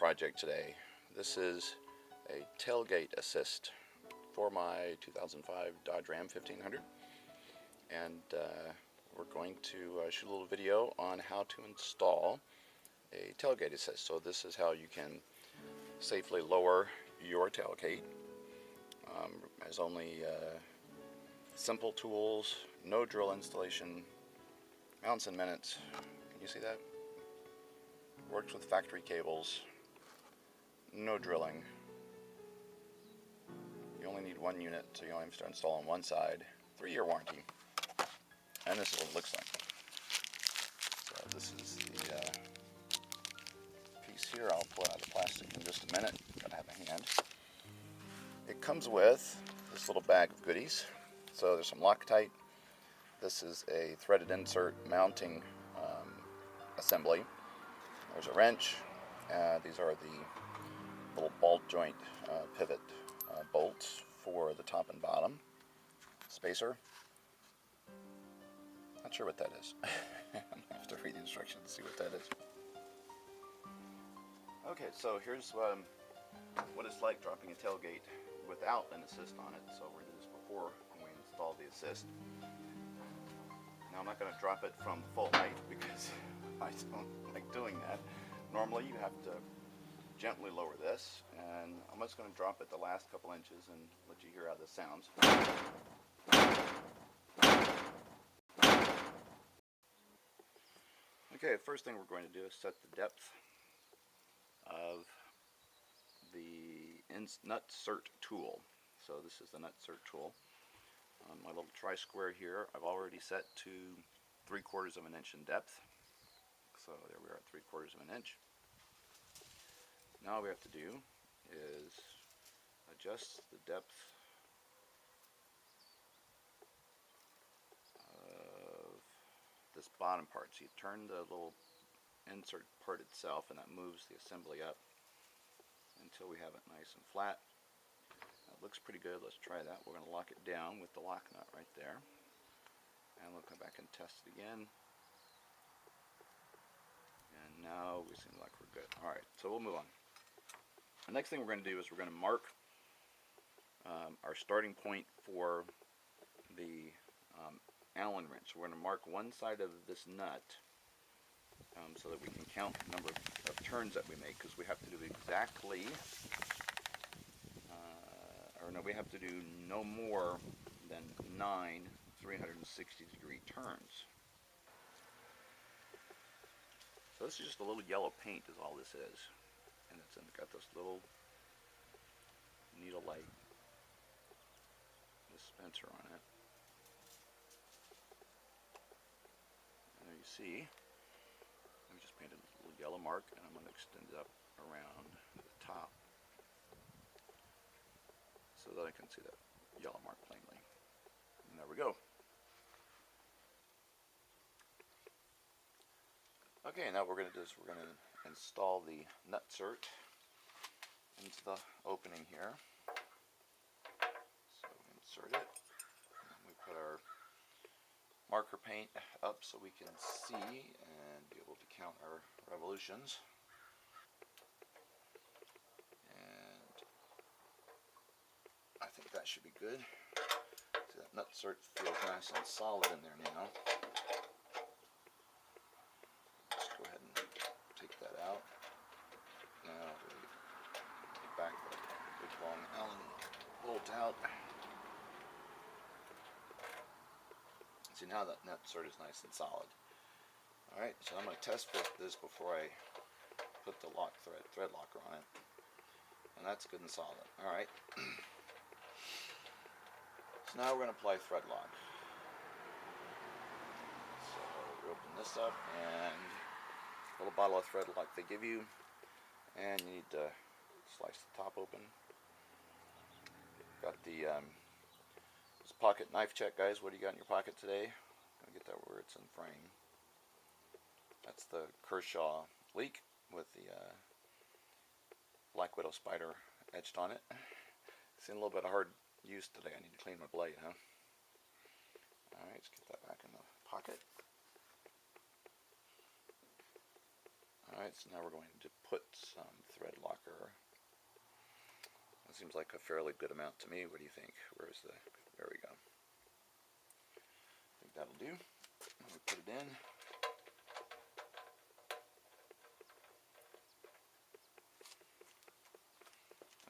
project today. This is a tailgate assist for my 2005 Dodge Ram 1500, and we're going to shoot a little video on how to install a tailgate assist. So this is how you can safely lower your tailgate. As only simple tools, no drill installation, mounts and minutes. Can you see that? Works with factory cables, no drilling. You only need one unit, so you only have to install on one side. 3-year warranty. And this is what it looks like. So this is the piece here. I'll pull it out of the plastic in just a minute. Gotta have a hand. It comes with this little bag of goodies. So there's some Loctite. This is a threaded insert mounting assembly. There's a wrench. These are the little ball joint pivot bolts for the top and bottom. Spacer. Not sure what that is. I'm going to have to read the instructions to see what that is. Okay, so here's what it's like dropping a tailgate without an assist on it. So we're going to do this before we install the assist. Now I'm not going to drop it from full height because I don't like doing that. Normally you have to gently lower this, and I'm just going to drop it the last couple inches and let you hear how this sounds. Okay, first thing we're going to do is set the depth of the Nutsert tool. So this is the Nutsert tool. My little tri-square here I've already set to 3/4 of an inch in depth. So there we are at 3/4 of an inch. Now all we have to do is adjust the depth of this bottom part. So you turn the little insert part itself, and that moves the assembly up until we have it nice and flat. That looks pretty good. Let's try that. We're going to lock it down with the lock nut right there, and we'll come back and test it again. And now we seem like we're good. Alright, so we'll move on. The next thing we're going to do is we're going to mark our starting point for the Allen wrench. So we're going to mark one side of this nut so that we can count the number of turns that we make, because we have to do exactly, we have to do no more than 9 360-degree turns. So this is just a little yellow paint is all this is. And it's got this little needle-like dispenser on it. And there you see, we just painted a little yellow mark, and I'm going to extend it up around the top so that I can see that yellow mark plainly. And there we go. Okay, now what we're going to do is we're going to install the Nutsert into the opening here. So we insert it, and we put our marker paint up so we can see and be able to count our revolutions. And I think that should be good. See, that Nutsert feels nice and solid in there now. That out. Now we take back the big long Allen bolt out. See, now that Nutsert is nice and solid. Alright, so I'm going to test this before I put the thread locker on it. And that's good and solid. Alright. So now we're going to apply thread lock. So we open this up, and little bottle of thread lock they give you, and you need to slice the top open. Got the this pocket knife check, guys. What do you got in your pocket today? Gonna get that where it's in frame. That's the Kershaw leak with the Black Widow spider etched on it. It's in a little bit of hard use today. I need to clean my blade, huh? Alright, let's get that back in the pocket. Alright, so now we're going to put some thread locker. That seems like a fairly good amount to me. What do you think? Where's the... There we go. I think that'll do. We put it in.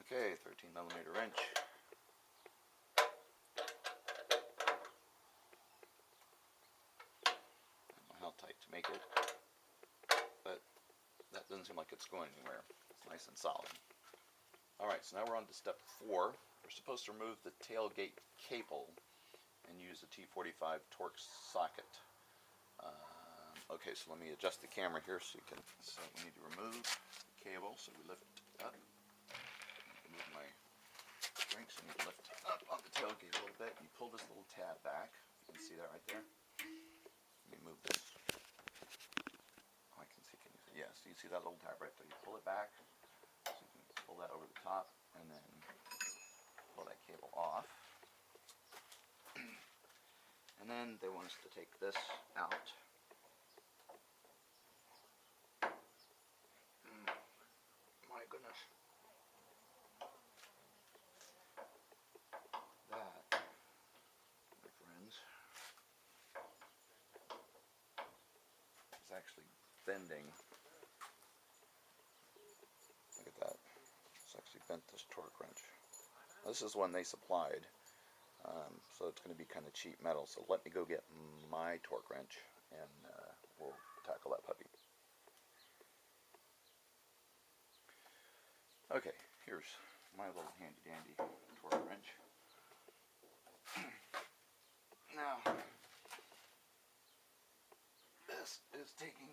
Okay, 13mm wrench. I don't know how tight to make it, but that doesn't seem like it's going anywhere. It's nice and solid. Alright, so now we're on to step 4. We're supposed to remove the tailgate cable and use the T45 Torx socket. Okay, so let me adjust the camera here so you can... So we need to remove the cable, so we lift it up. Move my drink, so I need to lift up on the tailgate a little bit. You pull this little tab back. You can see that right there. Let me move this. Oh, I can see. Can you see? Yeah, so you see that little tab right there. You pull it back. So you can pull that over the top and then pull that cable off. And then they want us to take this out. My goodness. That, my friends, is actually bending. Look at that. It's actually bent this torque wrench. This is one they supplied, so it's going to be kind of cheap metal. So let me go get my torque wrench and we'll tackle that puppy. Okay, here's my little handy dandy torque wrench. Now, this is taking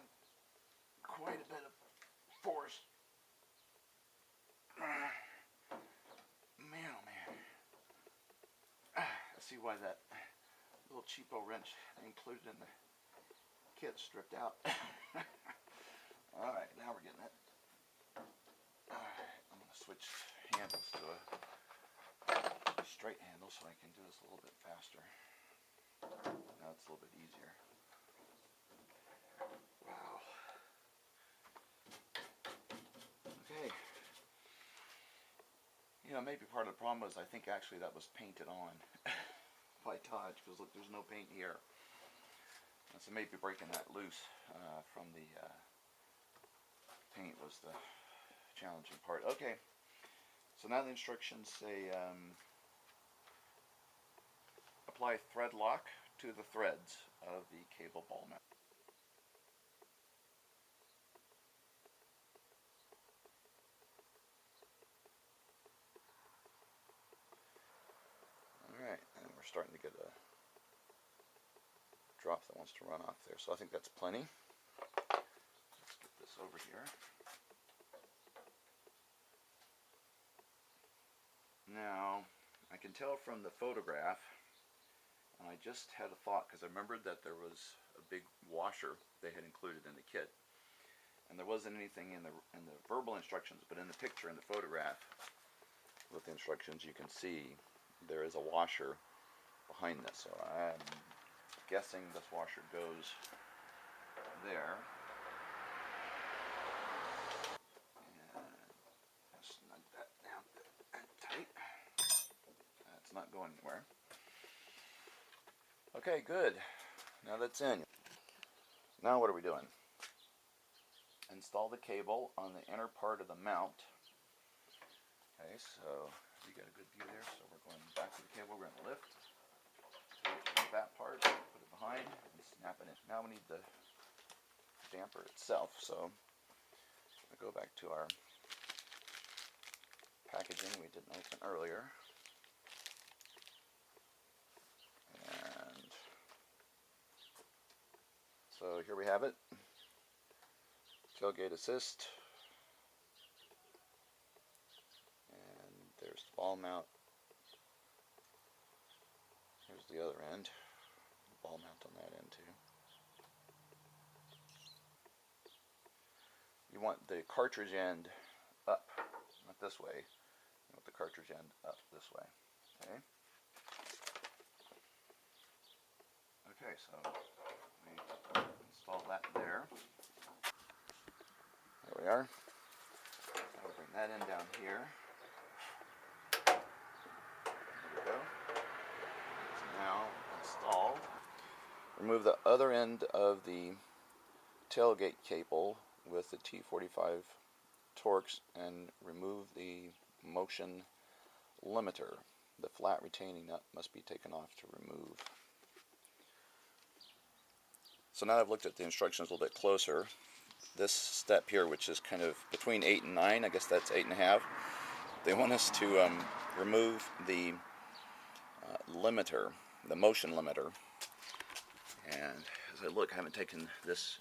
quite a bit of force. Man, oh man. I see why that little cheapo wrench included in the kit stripped out. Alright, now we're getting it. I'm going to switch handles to a straight handle so I can do this a little bit faster. Now it's a little bit easier. Wow. Okay. You know, maybe part of the problem was I think actually that was painted on by Todd, because look, there's no paint here. And so maybe breaking that loose from the paint was the challenging part. Okay, so now the instructions say apply thread lock to the threads of the cable ball mount. Alright, and we're starting to get a drop that wants to run off there, so I think that's plenty. Let's get this over here. Now, I can tell from the photograph, and I just had a thought because I remembered that there was a big washer they had included in the kit, and there wasn't anything in the verbal instructions, but in the picture, in the photograph with the instructions, you can see there is a washer behind this. So I'm guessing this washer goes there. And snug that down tight. That's not going anywhere. Okay, good. Now that's in. Now what are we doing? Install the cable on the inner part of the mount. Okay, so you got a good view there. So we're going back to the cable. We're going to lift that part, put it behind, and snap it in. Now we need the damper itself. So we go back to our packaging we didn't open earlier. And so here we have it. Tailgate Assist. And there's the ball mount. Here's the other end. Ball mount on that end too. You want the cartridge end up, not this way. You want the cartridge end up this way. Okay. Okay, so we install that there. There we are. Now we that end down here. There we go. It's now installed. Remove the other end of the tailgate cable with the T45 Torx and remove the motion limiter. The flat retaining nut must be taken off to remove. So now I've looked at the instructions a little bit closer. This step here, which is kind of between 8 and 9, I guess that's 8.5, they want us to remove the limiter, the motion limiter. And as I look, I haven't taken this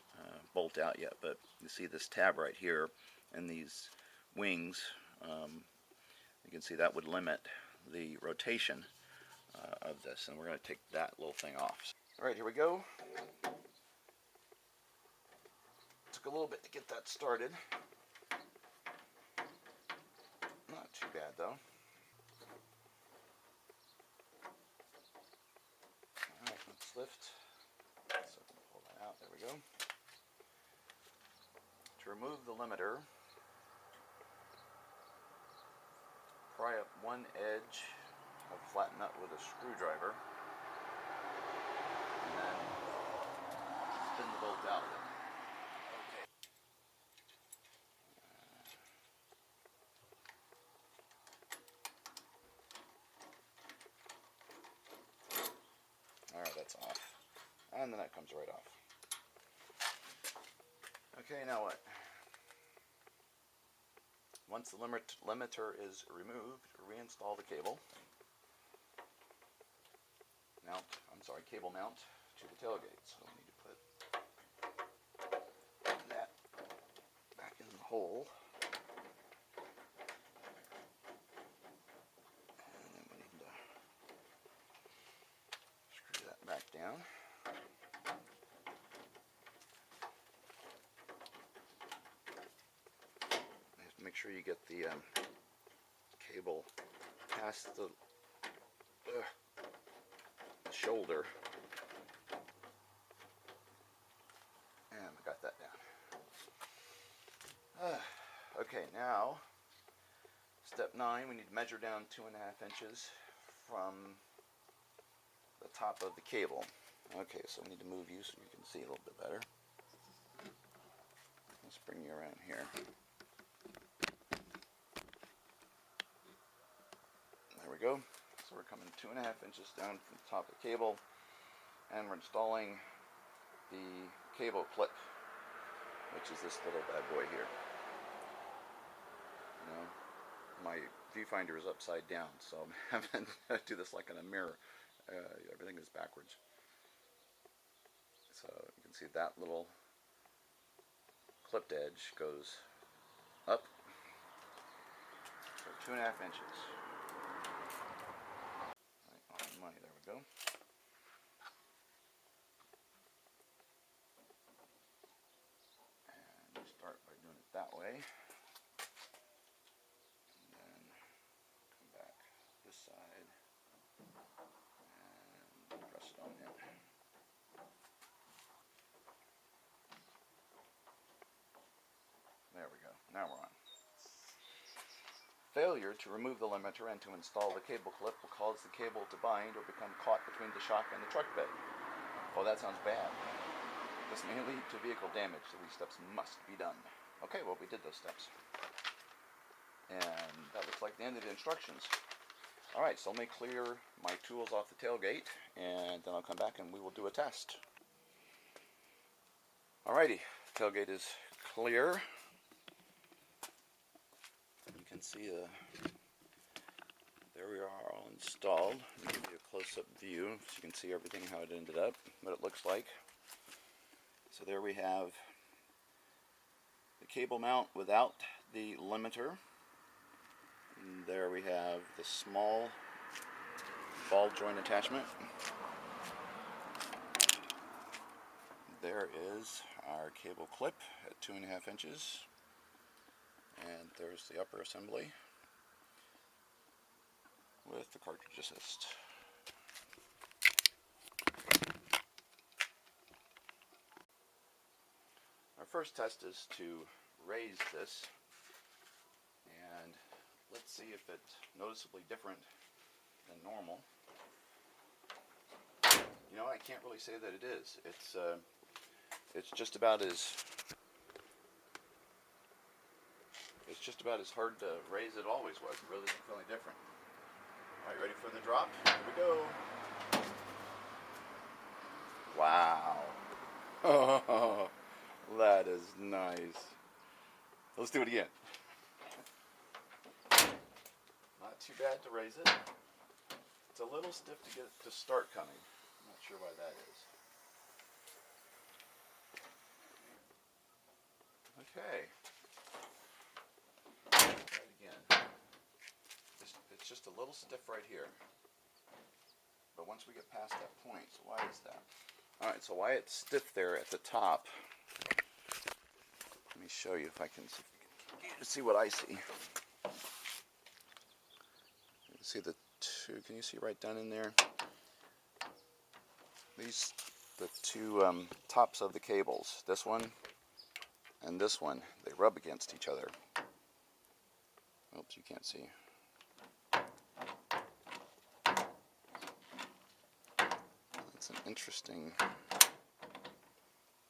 bolt out yet, but you see this tab right here and these wings. You can see that would limit the rotation of this, and we're going to take that little thing off. Alright, here we go. Took a little bit to get that started. Not too bad though. Alright, let's lift. So I can pull that out. There we go. To remove the limiter, pry up one edge of flat nut with a screwdriver, and then spin the bolt out. Alright, that's off. And then that comes right off. Okay, now what? Once the limiter is removed, reinstall the cable. Cable mount to the tailgate. So we need to put that back in the hole. And then we need to screw that back down. You have to make sure you get the cable past the shoulder. And we got that down. Okay, now step 9, we need to measure down 2.5 inches from the top of the cable. Okay, so we need to move you so you can see a little bit better. Let's bring you around here. There we go. So we're coming 2.5 inches down from the top of the cable, and we're installing the cable clip, which is this little bad boy here. You know, my viewfinder is upside down, so I'm having to do this like in a mirror. Everything is backwards. So you can see that little clipped edge goes up for 2.5 inches. Right, on money, there we go. And you start by doing it that way. And then come back this side and press it on in. There we go. Now we're on. Failure to remove the limiter and to install the cable clip will cause the cable to bind or become caught between the shock and the truck bed. Oh, that sounds bad. This may lead to vehicle damage, so these steps must be done. Okay, well, we did those steps. And that looks like the end of the instructions. Alright, so let me clear my tools off the tailgate, and then I'll come back and we will do a test. Alrighty, tailgate is clear. You can see there we are all installed. Let me give you a close-up view so you can see everything, how it ended up, what it looks like. So there we have the cable mount without the limiter. And there we have the small ball joint attachment. There is our cable clip at 2.5 inches. And there's the upper assembly with the cartridge assist. Our first test is to raise this, let's see if it's noticeably different than normal. You know, I can't really say that it is. It's just about as hard to raise as it always was. It really doesn't feel any different. All right, ready for the drop? Here we go. Wow. Oh, that is nice. Let's do it again. Not too bad to raise it. It's a little stiff to get it to start coming. I'm not sure why that is. Okay. Try it again. It's just a little stiff right here. But once we get past that point, so why is that? Alright, so why it's stiff there at the top. Let me show you if I can see what I see. You can see the two, can you see right down in there? These, the two tops of the cables, this one and this one, they rub against each other. Oops, you can't see. That's an interesting,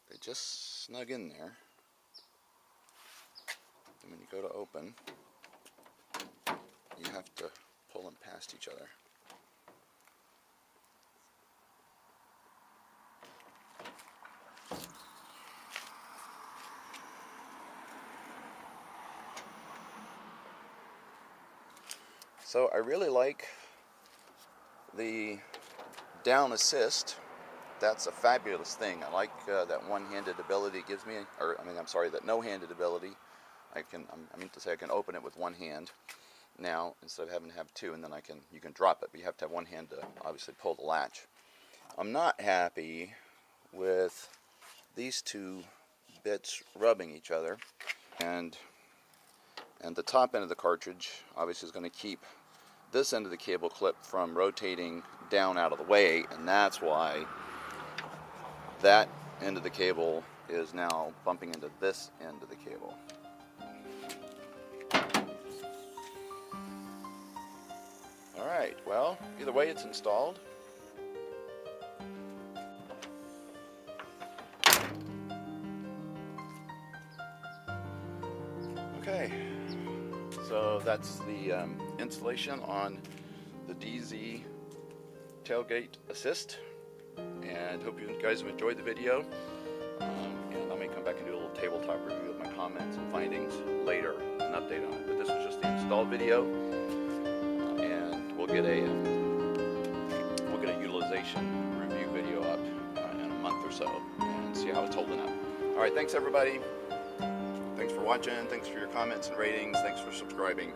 they just snug in there. And when you go to open, you have to pull them past each other. So I really like the down assist. That's a fabulous thing. I like that one-handed ability it gives me, or I mean, I'm sorry, that no-handed ability. I mean to say I can open it with one hand now instead of having to have two, and then you can drop it, but you have to have one hand to obviously pull the latch. I'm not happy with these two bits rubbing each other, and the top end of the cartridge obviously is going to keep this end of the cable clip from rotating down out of the way, and that's why that end of the cable is now bumping into this end of the cable. Alright, well, either way it's installed. Okay, so that's the installation on the DeeZee Tailgate Assist, and hope you guys have enjoyed the video. And I may come back and do a little tabletop review of my comments and findings later, an update on it. But this was just the install video, and we'll get a utilization review video up in a month or so and see how it's holding up. All right, thanks everybody. Thanks for watching. Thanks for your comments and ratings. Thanks for subscribing.